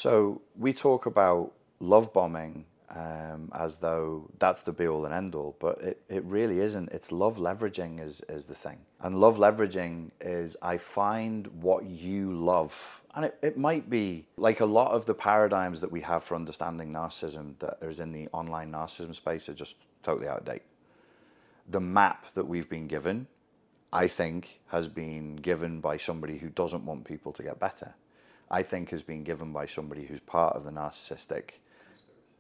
So we talk about love bombing as though that's the be all and end all, but it really isn't. It's love leveraging is the thing. And love leveraging is I find what you love. And it might be like a lot of the paradigms that we have for understanding narcissism that is in the online narcissism space are just totally out of date. The map that we've been given, I think, has been given by somebody who doesn't want people to get better. I think has been given by somebody who's part of the narcissistic.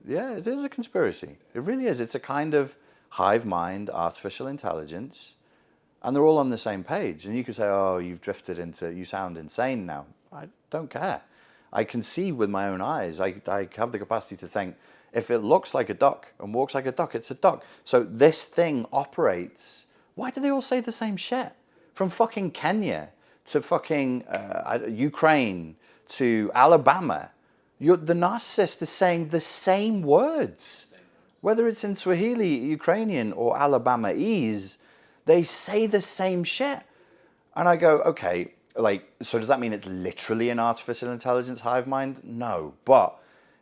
Yeah, it is a conspiracy. It really is. It's a kind of hive mind, artificial intelligence, and they're all on the same page. And you could say, oh, you've drifted into, you sound insane now. I don't care. I can see with my own eyes. I have the capacity to think, if it looks like a duck and walks like a duck, it's a duck. So this thing operates. Why do they all say the same shit? From fucking Kenya to fucking Ukraine to Alabama. The narcissist is saying the same words. Whether it's in Swahili, Ukrainian, or Alabamaese, they say the same shit. And I go, okay, like, so does that mean it's literally an artificial intelligence hive mind? No, but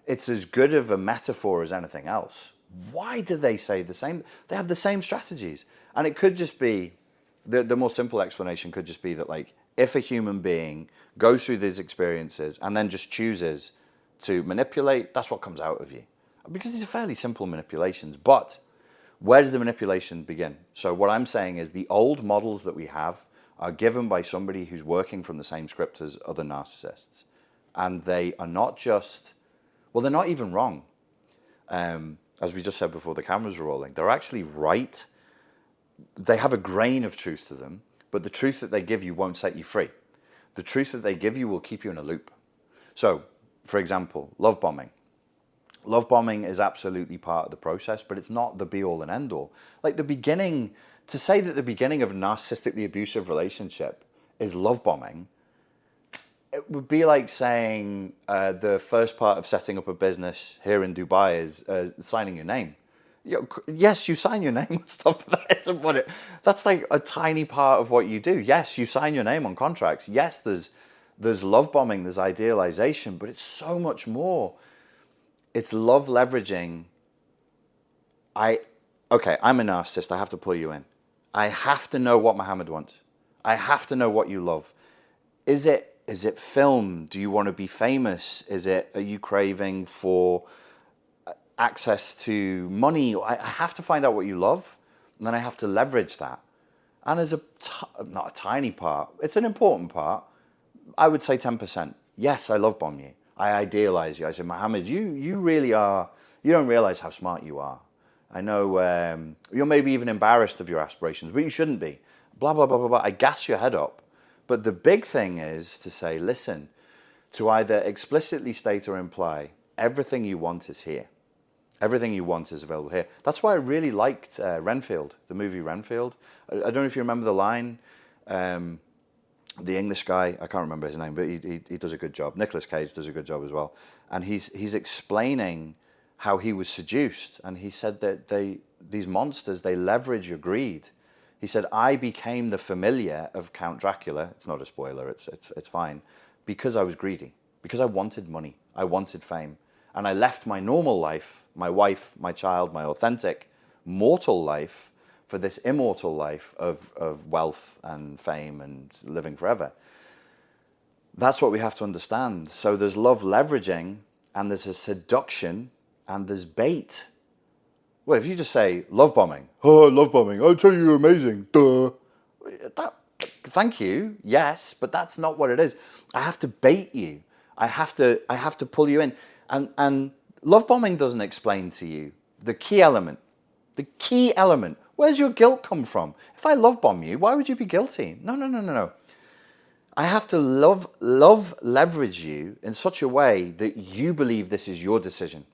it's as good of a metaphor as anything else. Why do they say the same? They have the same strategies. And it could just be, the more simple explanation could just be that, like, if a human being goes through these experiences and then just chooses to manipulate, that's what comes out of you. Because these are fairly simple manipulations. But where does the manipulation begin? So what I'm saying is the old models that we have are given by somebody who's working from the same script as other narcissists. And they are not just, well, they're not even wrong. As we just said before the cameras were rolling, they're actually right. They have a grain of truth to them, but the truth that they give you won't set you free. The truth that they give you will keep you in a loop. So, for example, love bombing. Love bombing is absolutely part of the process, but it's not the be-all and end-all. Like the beginning, to say that the beginning of a narcissistically abusive relationship is love bombing, it would be like saying the first part of setting up a business here in Dubai is signing your name. Yes, you sign your name and stuff, but that isn't what that's like a tiny part of what you do. Yes, you sign your name on contracts. Yes, there's love bombing, there's idealization, but it's so much more. It's love leveraging. I'm a narcissist. I have to pull you in. I have to know what Muhammad wants. I have to know what you love. Is it film? Do you want to be famous? Are you craving for access to money? I have to find out what you love, and then I have to leverage that. And as not a tiny part, it's an important part. I would say 10%. Yes, I love bomb you. I idealize you. I say, Mohammed, you really are, you don't realize how smart you are. I know you're maybe even embarrassed of your aspirations, but you shouldn't be. Blah, blah, blah, blah, blah. I gas your head up. But the big thing is to say, listen, to either explicitly state or imply, everything you want is here. Everything you want is available here. That's why I really liked Renfield, the movie Renfield. I don't know if you remember the line. The English guy, I can't remember his name, but he does a good job. Nicolas Cage does a good job as well. And he's explaining how he was seduced. And he said that these monsters, they leverage your greed. He said, I became the familiar of Count Dracula. It's not a spoiler, it's fine. Because I was greedy. Because I wanted money. I wanted fame. And I left my normal life, my wife, my child, my authentic, mortal life, for this immortal life of wealth and fame and living forever. That's what we have to understand. So there's love leveraging, and there's a seduction, and there's bait. Well, if you just say, love bombing, oh, love bombing, I'll tell you you're amazing, duh. Thank you, yes, but that's not what it is. I have to bait you. I have to pull you in. And love bombing doesn't explain to you the key element. The key element. Where's your guilt come from? If I love bomb you, why would you be guilty? No. I have to love leverage you in such a way that you believe this is your decision.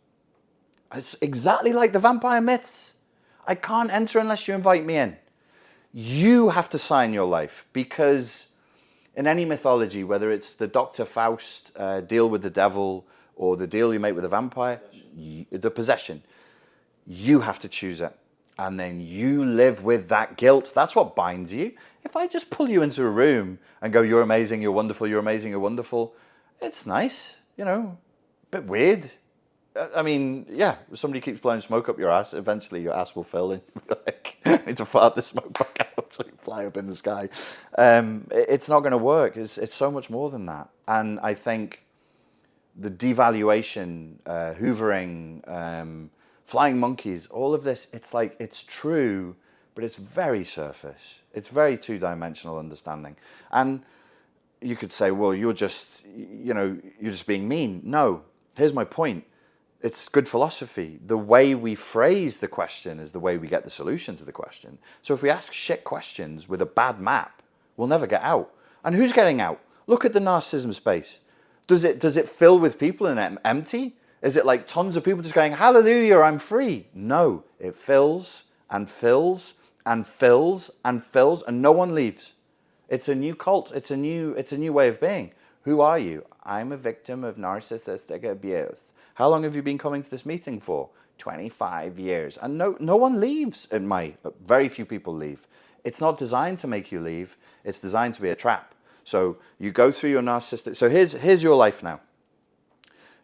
It's exactly like the vampire myths. I can't enter unless you invite me in. You have to sign your life, because in any mythology, whether it's the Dr. Faust deal with the devil or the deal you make with a vampire, the possession, you have to choose it. And then you live with that guilt. That's what binds you. If I just pull you into a room and go, you're amazing, you're wonderful, you're amazing, you're wonderful, it's nice, you know. Bit weird. I mean, yeah, if somebody keeps blowing smoke up your ass, eventually your ass will fill and you'll be like, I need to fart the smoke back out so you fly up in the sky. It's not going to work. It's so much more than that. And I think the devaluation, hoovering, flying monkeys, all of this, it's like, it's true, but it's very surface. It's very two-dimensional understanding. And you could say, well, you're just being mean. No, here's my point. It's good philosophy. The way we phrase the question is the way we get the solution to the question. So if we ask shit questions with a bad map, we'll never get out. And who's getting out? Look at the narcissism space. Does it fill with people and empty? Is it like tons of people just going, hallelujah, I'm free? No, it fills and fills and fills and fills and no one leaves. It's a new cult. It's a new way of being. Who are you? I'm a victim of narcissistic abuse. How long have you been coming to this meeting for? 25 years. And no one leaves. Very few people leave. It's not designed to make you leave. It's designed to be a trap. So you go through your narcissistic. So here's your life now.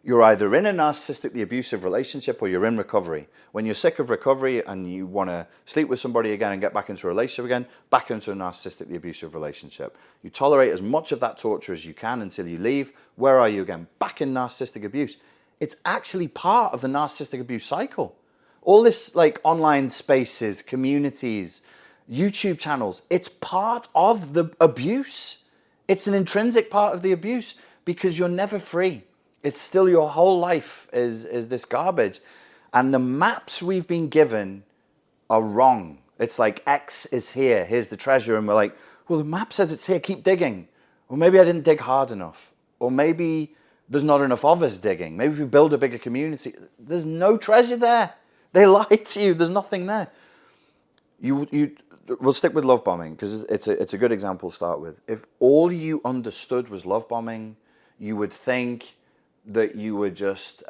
You're either in a narcissistically abusive relationship or you're in recovery. When you're sick of recovery and you want to sleep with somebody again and get back into a relationship again, back into a narcissistically abusive relationship. You tolerate as much of that torture as you can until you leave. Where are you again? Back in narcissistic abuse. It's actually part of the narcissistic abuse cycle. All this like online spaces, communities, YouTube channels, it's part of the abuse. It's an intrinsic part of the abuse because you're never free. It's still your whole life is this garbage. And the maps we've been given are wrong. It's like X is here, here's the treasure. And we're like, well, the map says it's here, keep digging. Or maybe I didn't dig hard enough. Or maybe there's not enough of us digging. Maybe if we build a bigger community, there's no treasure there. They lied to you, there's nothing there. We'll stick with love bombing because it's a good example to start with. If all you understood was love bombing, you would think that you were just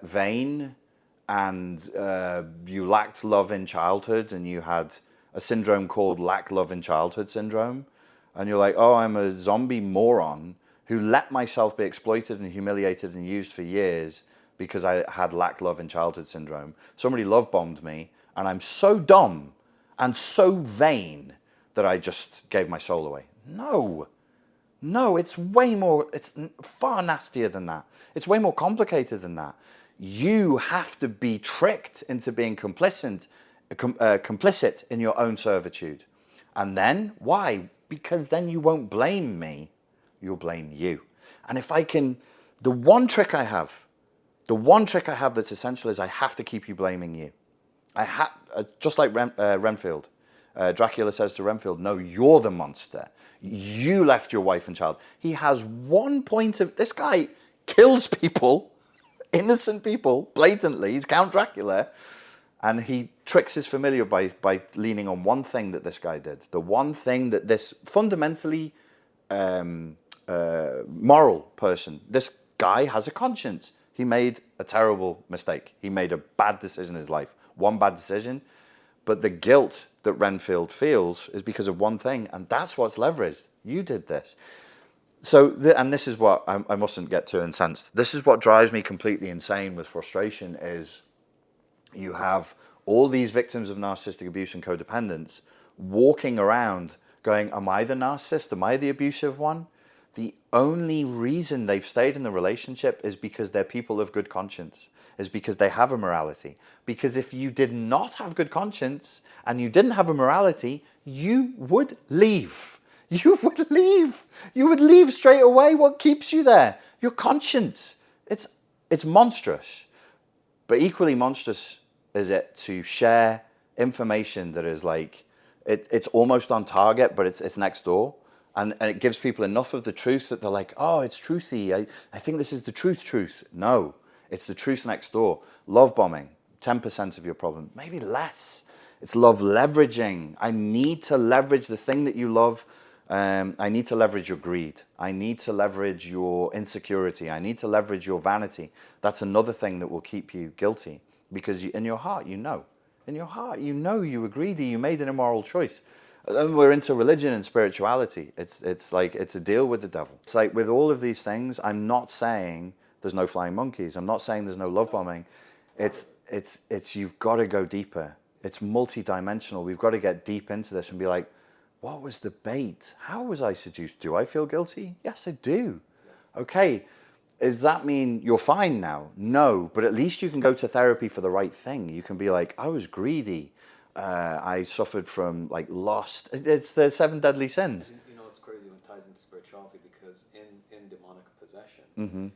vain and you lacked love in childhood and you had a syndrome called lack love in childhood syndrome. And you're like, oh, I'm a zombie moron who let myself be exploited and humiliated and used for years because I had lack love in childhood syndrome. Somebody love bombed me and I'm so dumb and so vain that I just gave my soul away. No, it's way more, it's far nastier than that. It's way more complicated than that. You have to be tricked into being complicit in your own servitude. And then, why? Because then you won't blame me, you'll blame you. And if I can, the one trick I have that's essential is I have to keep you blaming you. Just like Renfield. Dracula says to Renfield, no, you're the monster. You left your wife and child. He has one point of, this guy kills people, innocent people, blatantly. He's Count Dracula. And he tricks his familiar by leaning on one thing that this guy did. The one thing that this fundamentally moral person, this guy has a conscience. He made a terrible mistake. He made a bad decision in his life. One bad decision. But the guilt that Renfield feels is because of one thing, and that's what's leveraged. You did this. So, and this is what I mustn't get too incensed. This is what drives me completely insane with frustration is you have all these victims of narcissistic abuse and codependence walking around going, am I the narcissist? Am I the abusive one? The only reason they've stayed in the relationship is because they're people of good conscience, is because they have a morality. Because if you did not have good conscience and you didn't have a morality, you would leave. You would leave. You would leave straight away. What keeps you there? Your conscience. It's monstrous. But equally monstrous is it to share information that is like, it's almost on target, but it's next door. And it gives people enough of the truth that they're like, oh, it's truthy. I think this is the truth. No, it's the truth next door. Love bombing, 10% of your problem, maybe less. It's love leveraging. I need to leverage the thing that you love. I need to leverage your greed. I need to leverage your insecurity. I need to leverage your vanity. That's another thing that will keep you guilty because in your heart, you know. In your heart, you know you were greedy. You made an immoral choice. And we're into religion and spirituality. It's like, it's a deal with the devil. It's like with all of these things, I'm not saying there's no flying monkeys. I'm not saying there's no love bombing. It's you've got to go deeper. It's multi-dimensional. We've got to get deep into this and be like, what was the bait? How was I seduced? Do I feel guilty? Yes, I do. Okay, does that mean you're fine now? No, but at least you can go to therapy for the right thing. You can be like, I was greedy. I suffered from like lust. It's the 7 deadly sins. You know, it's crazy when it ties into spirituality, because in demonic possession,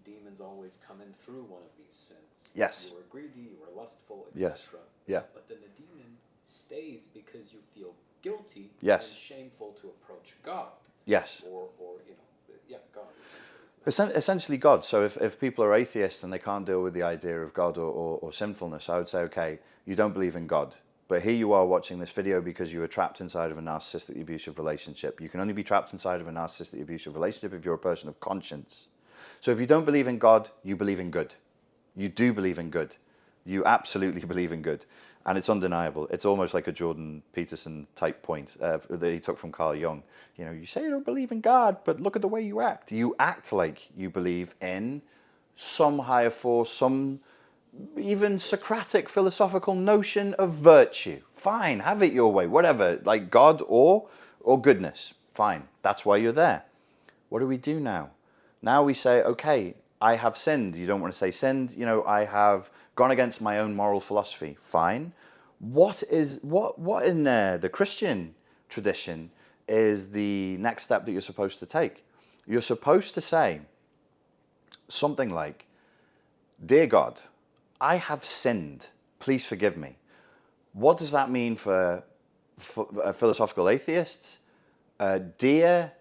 demons always come in through one of these sins. Yes. You were greedy, you were lustful, etc. Yes. Yeah. But then the demon stays because you feel guilty yes. and shameful to approach God. Yes. Or you know, yeah, God essentially. Essentially God. So if people are atheists and they can't deal with the idea of God or sinfulness, I would say, okay, you don't believe in God. But here you are watching this video because you were trapped inside of a narcissistic abusive relationship. You can only be trapped inside of a narcissistic abusive relationship if you're a person of conscience. So if you don't believe in God, you believe in good. You do believe in good. You absolutely believe in good. And it's undeniable. It's almost like a Jordan Peterson type point that he took from Carl Jung. You know, you say you don't believe in God, but look at the way you act. You act like you believe in some higher force, some even Socratic philosophical notion of virtue. Fine, have it your way, whatever, like God or goodness. Fine, that's why you're there. What do we do now? Now we say, okay, I have sinned. You don't want to say sinned. You know, I have gone against my own moral philosophy. Fine. What in the Christian tradition is the next step that you're supposed to take? You're supposed to say something like, dear God, I have sinned. Please forgive me. What does that mean for philosophical atheists? Dear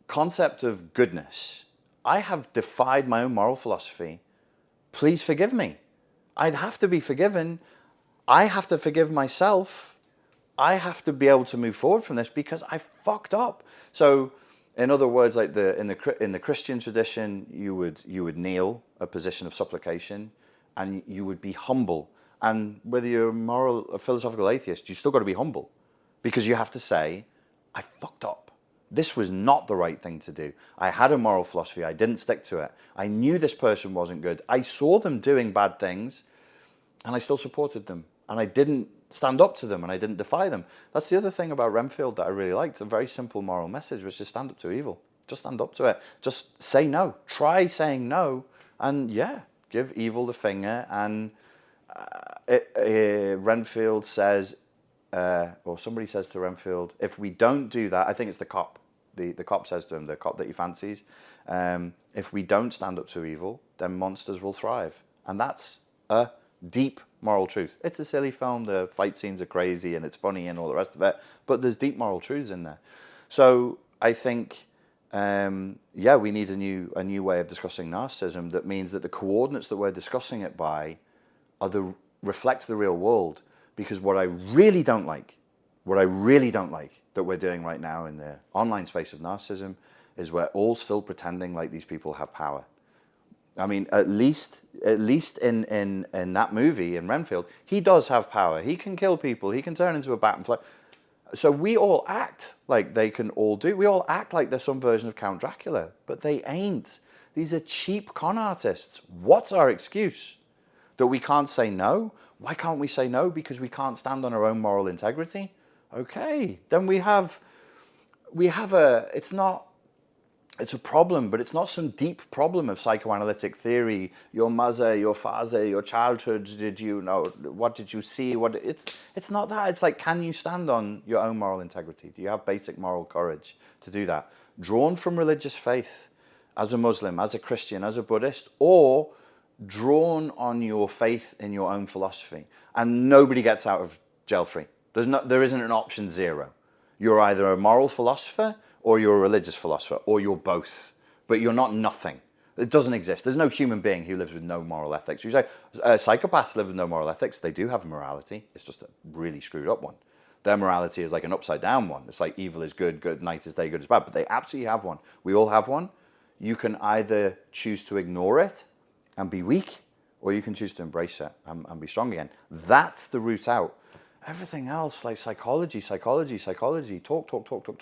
concept of goodness, I have defied my own moral philosophy. Please forgive me. I'd have to be forgiven. I have to forgive myself. I have to be able to move forward from this because I fucked up. So, in other words, like in the Christian tradition, you would kneel, a position of supplication, and you would be humble. And whether you're a philosophical atheist, you still got to be humble, because you have to say, I fucked up. This was not the right thing to do. I had a moral philosophy. I didn't stick to it. I knew this person wasn't good. I saw them doing bad things, and I still supported them. And I didn't stand up to them, and I didn't defy them. That's the other thing about Renfield that I really liked. A very simple moral message, which is stand up to evil. Just stand up to it. Just say no. Try saying no, and yeah, give evil the finger. And Renfield says, or somebody says to Renfield, if we don't do that, I think it's the cop. The cop says to him, the cop that he fancies, if we don't stand up to evil, then monsters will thrive. And that's a deep moral truth. It's a silly film. The fight scenes are crazy and it's funny and all the rest of it, but there's deep moral truths in there. So I think, yeah, we need a new way of discussing narcissism that means that the coordinates that we're discussing it by reflect the real world. Because what I really don't like that we're doing right now in the online space of narcissism is we're all still pretending like these people have power. I mean, at least in that movie, in Renfield, he does have power. He can kill people. He can turn into a bat and fly. So we all act like they can all do. We all act like they're some version of Count Dracula, but they ain't. These are cheap con artists. What's our excuse? That we can't say no? Why can't we say no? Because we can't stand on our own moral integrity? Okay, then we have it's a problem, but it's not some deep problem of psychoanalytic theory. Your mother, your father, your childhood, what did you see? It's not that. It's like, can you stand on your own moral integrity? Do you have basic moral courage to do that? Drawn from religious faith, as a Muslim, as a Christian, as a Buddhist, or drawn on your faith in your own philosophy. And nobody gets out of jail free. There isn't an option 0. You're either a moral philosopher or you're a religious philosopher, or you're both. But you're not nothing. It doesn't exist. There's no human being who lives with no moral ethics. You say, psychopaths live with no moral ethics. They do have a morality. It's just a really screwed up one. Their morality is like an upside down one. It's like evil is good, night is day, good is bad. But they absolutely have one. We all have one. You can either choose to ignore it and be weak, or you can choose to embrace it and be strong again. That's the route out. Everything else, like psychology, talk.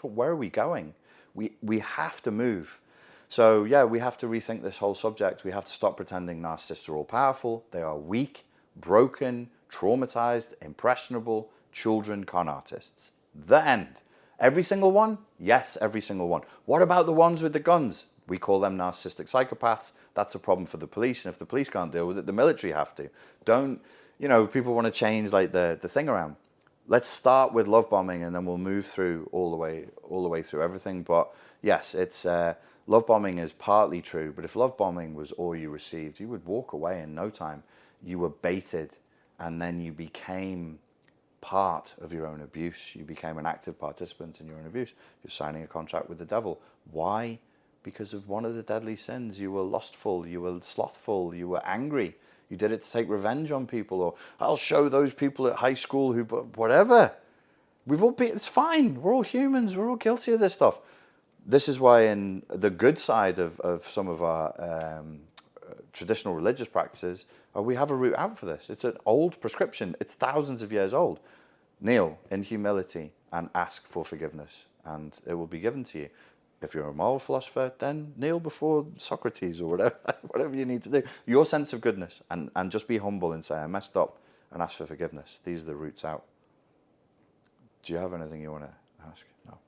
Where are we going? We have to move. So yeah, we have to rethink this whole subject. We have to stop pretending narcissists are all powerful. They are weak, broken, traumatized, impressionable children con artists. The end. Every single one? Yes, every single one. What about the ones with the guns? We call them narcissistic psychopaths. That's a problem for the police, and if the police can't deal with it, the military have to. Don't, people want to change like the thing around. Let's start with love bombing, and then we'll move through all the way through everything. But yes, it's love bombing is partly true. But if love bombing was all you received, you would walk away in no time. You were baited, and then you became part of your own abuse. You became an active participant in your own abuse. You're signing a contract with the devil. Why? Because of one of the deadly sins. You were lustful, you were slothful, you were angry. You did it to take revenge on people, or I'll show those people at high school who, whatever. We've all been, it's fine. We're all humans. We're all guilty of this stuff. This is why in the good side of some of our traditional religious practices, we have a route out for this. It's an old prescription. It's thousands of years old. Kneel in humility and ask for forgiveness, and it will be given to you. If you're a moral philosopher, then kneel before Socrates or whatever you need to do. Your sense of goodness, and just be humble and say, I messed up, and ask for forgiveness. These are the routes out. Do you have anything you want to ask? No.